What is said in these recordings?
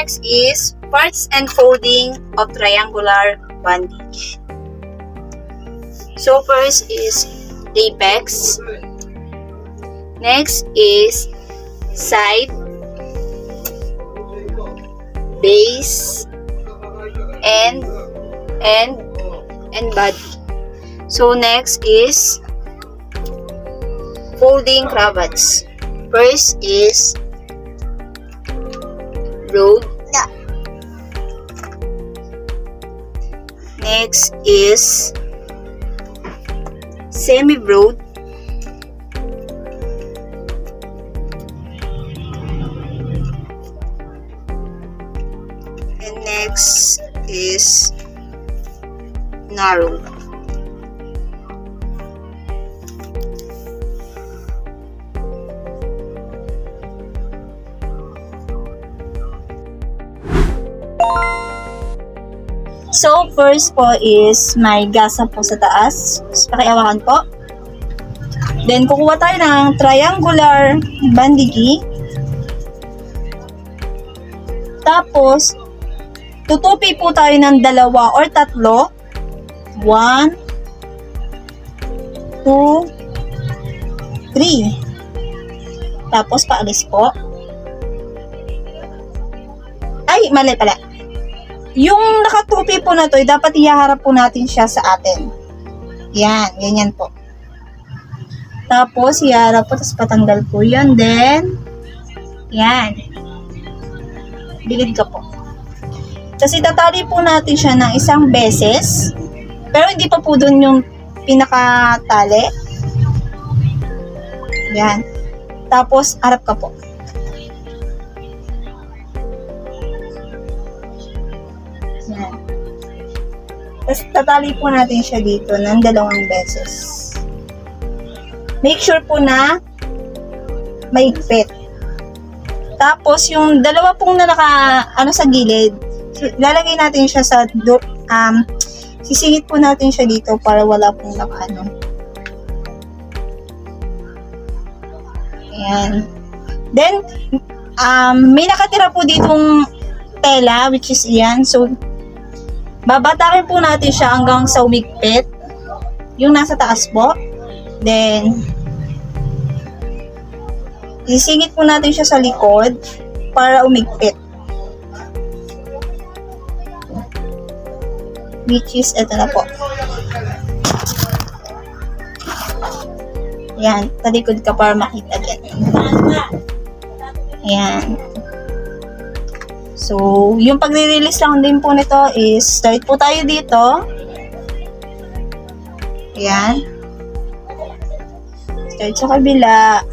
next is parts and folding of triangular bandage. So first is apex. Next is side, base, end, and body. So next is folding cravats. First is broad. Next is semi-broad. And next is narrow. So, first po is may gasa po sa taas. Pakiawakan po. Then, kukuha tayo ng triangular bandigi. Tapos, tutupi po tayo ng 2 or 3. 1, 2, 3. Tapos, paalis po. Ay, mali pala. Yung nakatupi po na to, dapat ihaharap po natin siya sa atin. Yan, ganyan po. Tapos, iharap po, tapos patanggal po yun. Then, yan. Bilid ka po. Tapos, itatali po natin siya ng isang beses. Pero, hindi pa po dun yung pinakatali. Yan. Tapos, harap ka po. Yan. Tapos, tatali po natin siya dito ng 2 beses. Make sure po na maigpit. Tapos, yung 2 pong na sa gilid, lalagay natin siya sa, sisingit po natin siya dito para wala pong Ayan. Then, may nakatira po ditong tela, which is yan. So, babatakin po natin siya hanggang sa umigpit. Yung nasa taas po. Then, isingit po natin siya sa likod para umigpit. Which is, ito na po. Yan, talikod ka para makita din. Yan. So, yung pagre-release lang din po nito is, start po tayo dito. Yan. Start sa kabila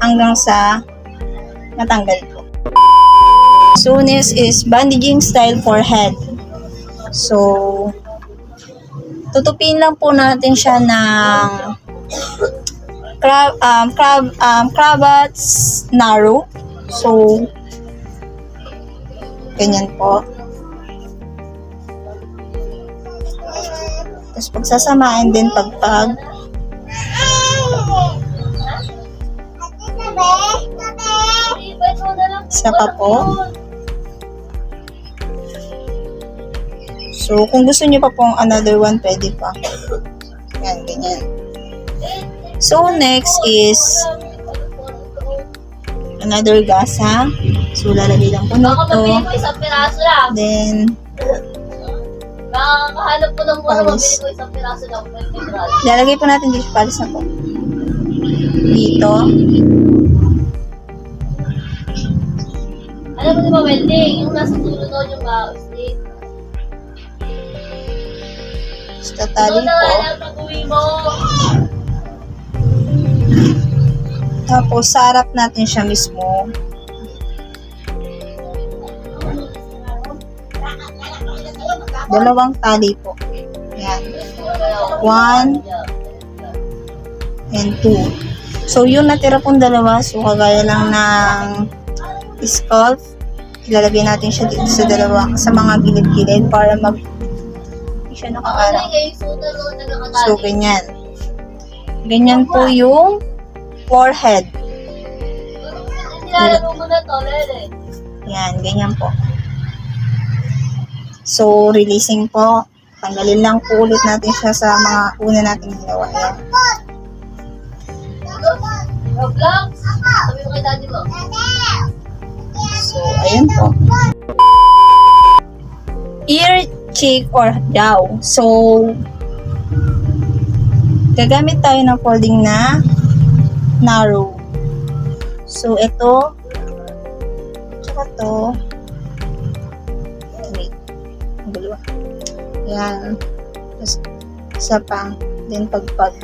hanggang sa natanggal po. So, next is bandaging style for head. So, tutupin lang po natin siya ng cravats narrow. So, ganyan po. Tapos pagsasamahin din pagpag. Isa pa po. So, kung gusto niyo pa pong another one, pwede pa. Yan, ganyan. So, next is another gasa. So, lalagay lang po nito. Then, nakakahanap po ng mura, mabili ko isang piraso lang. lalagay po natin dito. Palis na po. Dito. Alam mo di ba, welding? Yung nasa dulo doon yung stick. Basta tali Doon na po. lang pag-uwi mo. Tapos, sa harap natin siya mismo. Dalawang tali po. Yan. 1 and 2. So, yung natira pong 2, so kagaya lang ng scalp, ilalagay natin siya dito sa sa mga gilid-gilid para hindi siya nakaarang. So, ganyan. Ganyan po yung forehead. Nilalaro mo na to, Lele. Yan, ganyan po. So, releasing po. Tanggalin lang po ulit natin siya sa mga una nating ginawa. Ayan. Roblox? Sabi mo kay daddy mo. So, ayan po. Ear, cheek, or jaw. So, gagamit tayo ng folding na narrow. So, ito, tsaka to, wait, ang gulo. Yan. Tapos, isa pa, then pagpag.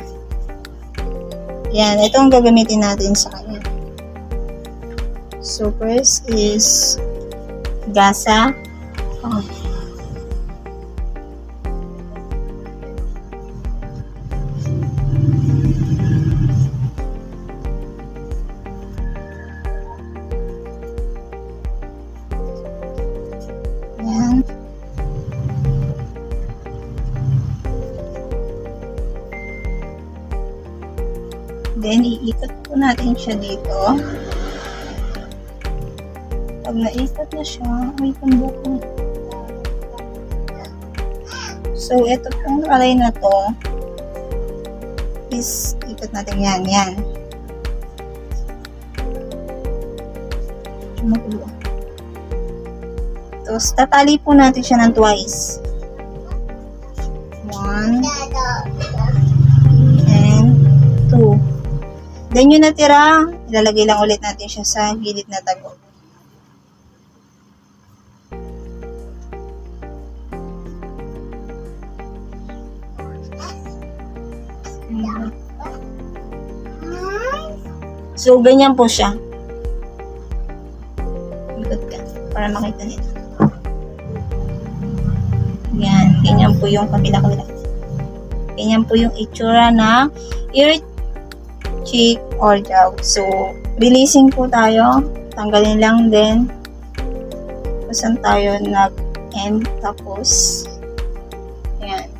Yan, ito ang gagamitin natin sa kanya. So, first is gasa. Oh. Yan. Then, iikot po natin siya dito. Pag naikot na siya, may tumbok na. So, ito pong alay na to is ikot natin yan. Yan. Magulo. Tapos, tatali po natin siya ng twice. 1 and 2. Then, yung natira, ilalagay lang ulit natin siya sa gilid na tago. So, ganyan po siya. Ikot ka para makita nito. Yan. Ganyan po yung kabila-kabila. Ganyan po yung itsura na ear, cheek, or jaw. So, releasing po tayo. Tanggalin lang din kung saan tayo nag-end. Tapos, yan.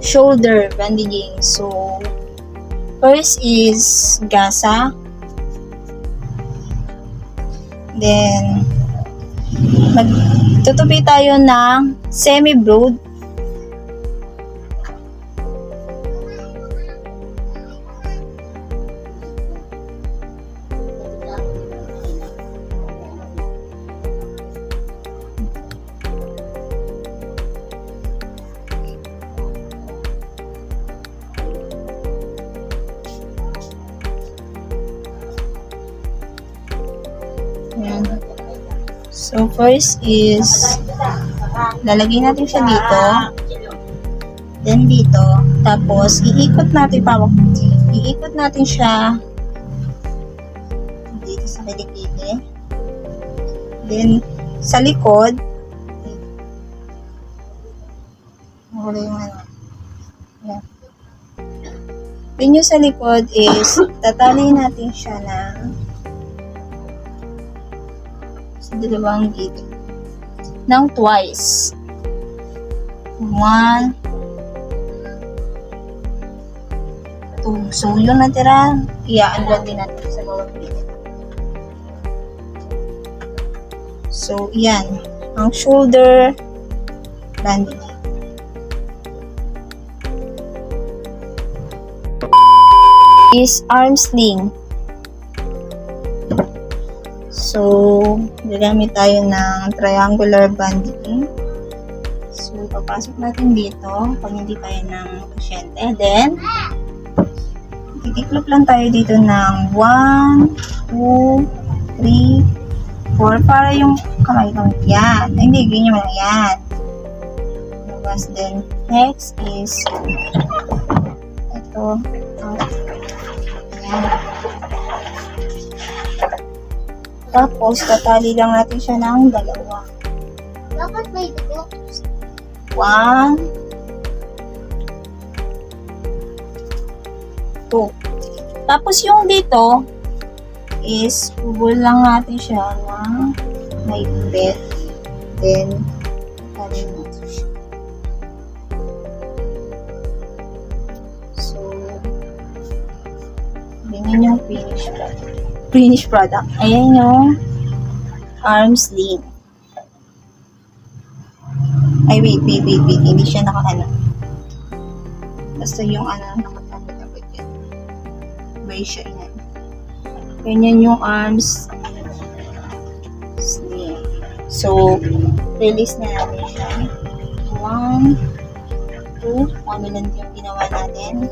Shoulder bandaging. So, first is gasa. Then, magtutupi tayo ng semi-broad. Ayan. So, first is lalagay natin siya dito. Then, dito. Tapos, iikot natin iikot natin siya dito sa kilikili. Then, sa likod, wala yung ano. Ayan. Then, yung sa likod is tatali natin siya sa dalawang gilid ng twice. 1, 2. So, yung natira, i-unload din natin sa bawat gilid. So, yan. Ang shoulder bandage. Is arm sling. So, gagamit tayo ng triangular banding. So, papasok natin dito pag hindi tayo ng pasyente. Then, titiklop lang tayo dito ng 1, 2, 3, 4 para yung kamay kami. Yan. Ay, hindi, ganyan mo lang yan. Tapos, then, next is ito. Yan. Tapos, tatali lang natin siya ng dalawa. Dapat may dugo. 1, 2. Tapos, yung dito is bubul lang natin siya ng may bed. Then, tatali natin siya. So, ganyan yung finish natin. finished product. Ayan yung arm sling. Ay, wait. Hindi siya naka-ano. Basta yung nakatabi-tabi yan. Bay siya yan. Ganyan yung arms sling. So, release na natin siya. 1, 2, ano lang yung ginawa natin.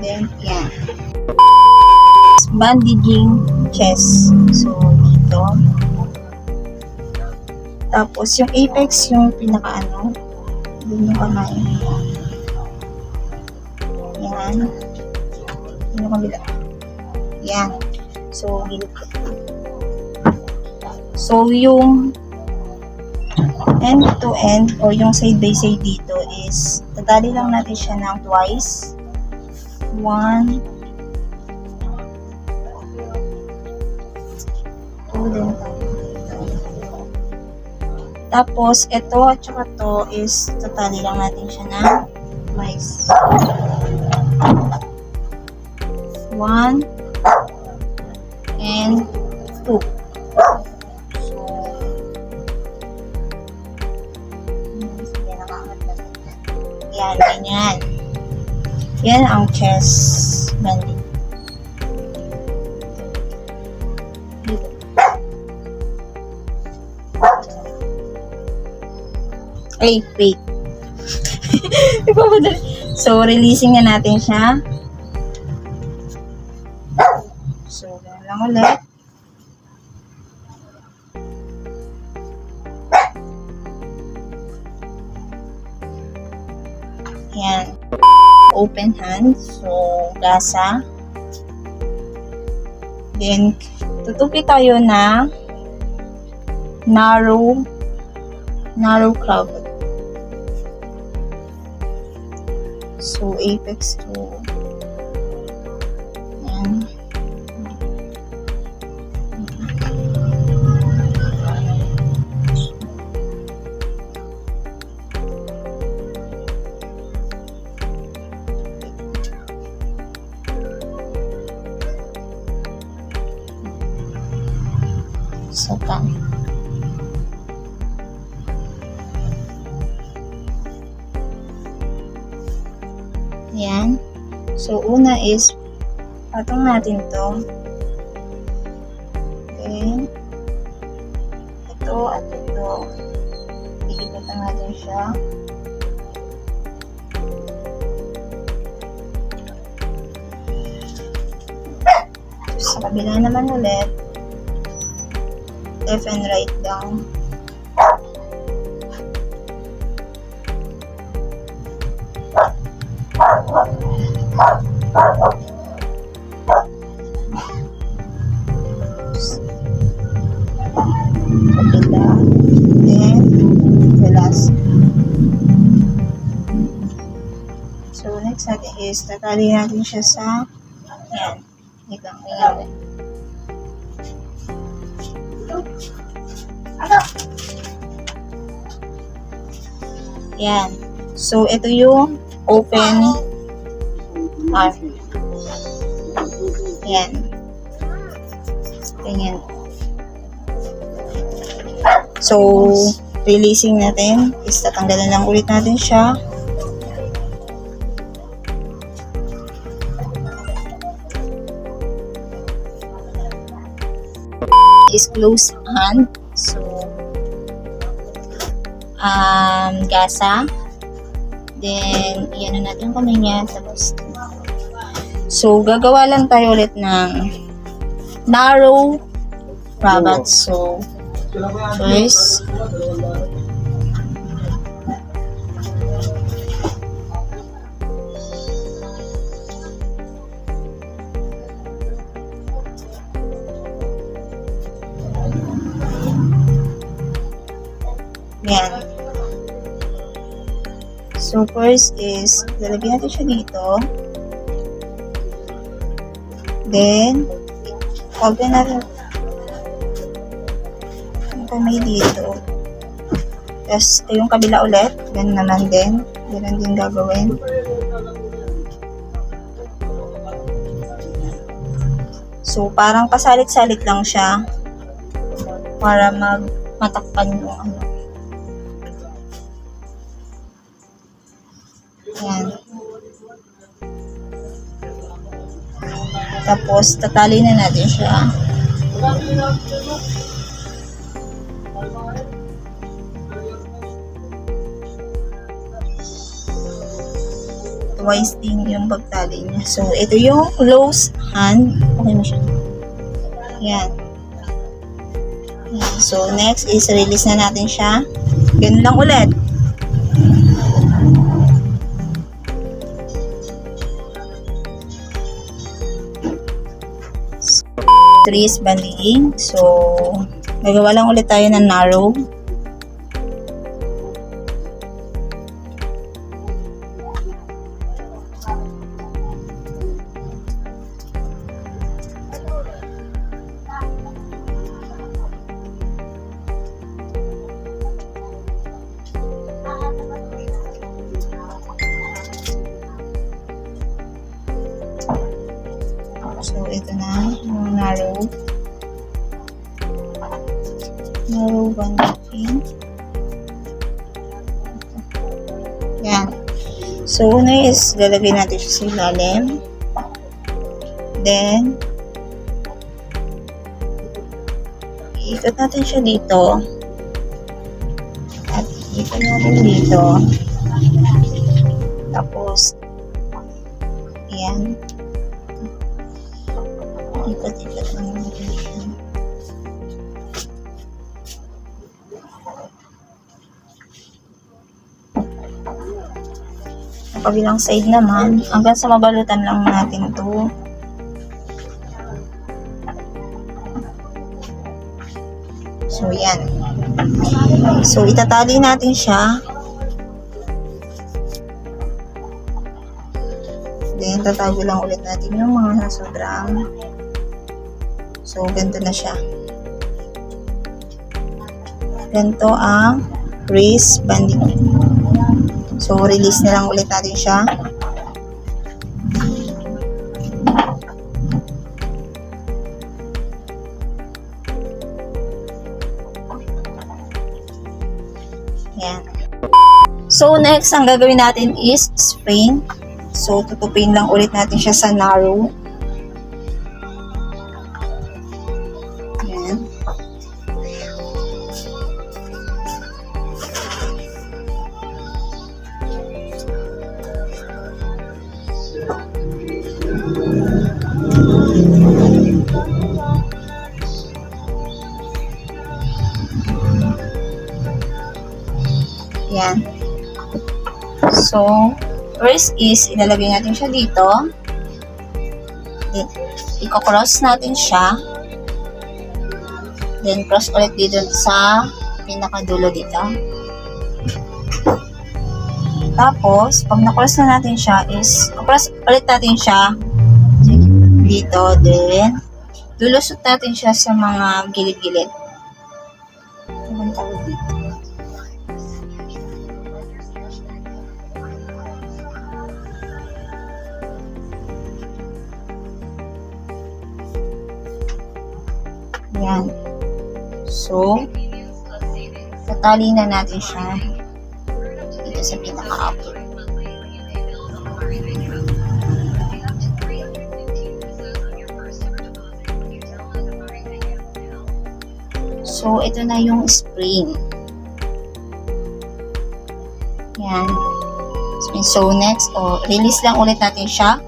Then, yan. Bandaging chest. So, dito. Tapos, yung apex, yung pinaka-ano. Doon yung kamay. Yan. Yung kabila. Yan. So, gilid ko. So, yung end to end or yung side by side dito is tatali lang natin siya ng twice. 1, 2, then tapos, ito at saka to is tatali lang natin siya ng twice. 1 and 2. Yan, ganyan. Yan ang chest banding. Ay, wait. So, releasing na natin siya. So, ganun lang ulit. Yan. Open hand. So, gasa. Then, tutupi tayo na narrow crowd. So, apex to yan. Saka. Yan. So, una is, patong natin to. Then, ito at ito. Iikatan natin siya. Sa kabila naman ulit, left and right down. Kabila, then the last. So next natin is tatali natin siya sa yan. Igang ingawin. Yan. So, ito yung open arm. Yan. Ganyan. So, releasing natin is tatanggalan lang ulit natin siya. Is close hand. So, gasa. Then, iyan na natin yung kamay niya. Tapos, so, gagawa lang tayo ulit ng narrow rabat. So, first, yan. So, first is, lalagyan natin siya dito. Then, open natin yung kamay dito. Tapos, yung kabila ulit. Ganun naman din. Ganun din gagawin. So, parang pasalit-salit lang siya para matakpan yung ano. Yan. Tapos, tatali na natin siya. Twice din yung pagtali niya. So, ito yung close hand. Okay mo siya. Yan. Yan. So, next is release na natin siya. Ganun lang ulit. So, 3 is banding. So, gagawa lang ulit tayo ng narrow. So, ito na yung narrow banding. Yan. So, una is lalagay natin siya sa ilalim. Then, iikot natin siya dito. At iikot natin dito. Tapos, yan. Ikot-ikot lang natin siya. Sa kabilang side naman, hanggang sa mabalutan lang natin to. So, yan. So, itatali natin siya. Then, tatago lang ulit natin yung mga sobrang. So, ganito na siya. Ganito ang wrist banding. So, release na lang ulit natin siya. Yan. So, next, ang gagawin natin is spring. So, tutupin lang ulit natin siya sa narrow. Yan. Yan. So, first is, ilalagay natin siya dito. Then, i-cross natin siya. Then, cross ulit dito sa pinakadulo dito. Tapos, pag na-cross na natin siya is, cross ulit natin siya dito. Then, lulusot natin siya sa mga gilid-gilid. Ang tawag dito. Yan. So, tatali na natin siya dito sa pinaka-upper. So, ito na yung spring. Yan. So, next, release lang ulit natin siya.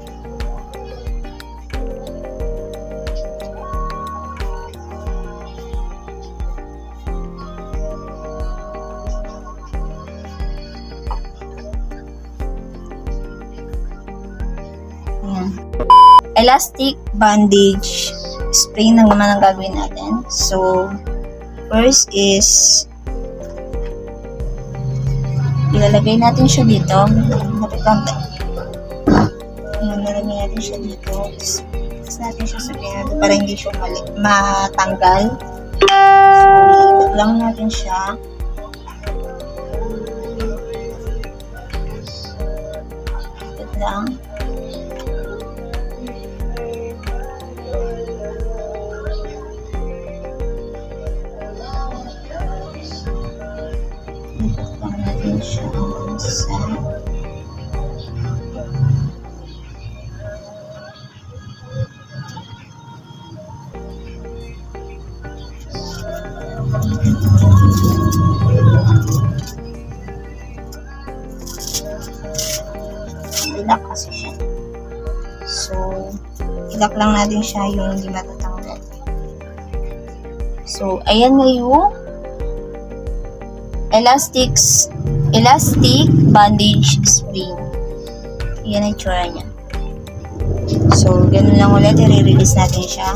Elastic bandage spring lang naman ang gagawin natin. So, first is ilalagay natin siya dito. Ilalagay natin siya dito. Tapos natin siya sa pinado para hindi siya matanggal. So, ikot lang natin siya. Ikot lang. siya on side. Ilak kasi siya. So, ilak lang natin siya yung hindi matatanggal. So, ayan na yung elastic bandage spring. Yan ang itsura niya. So, ganun lang ulit. I-release natin siya.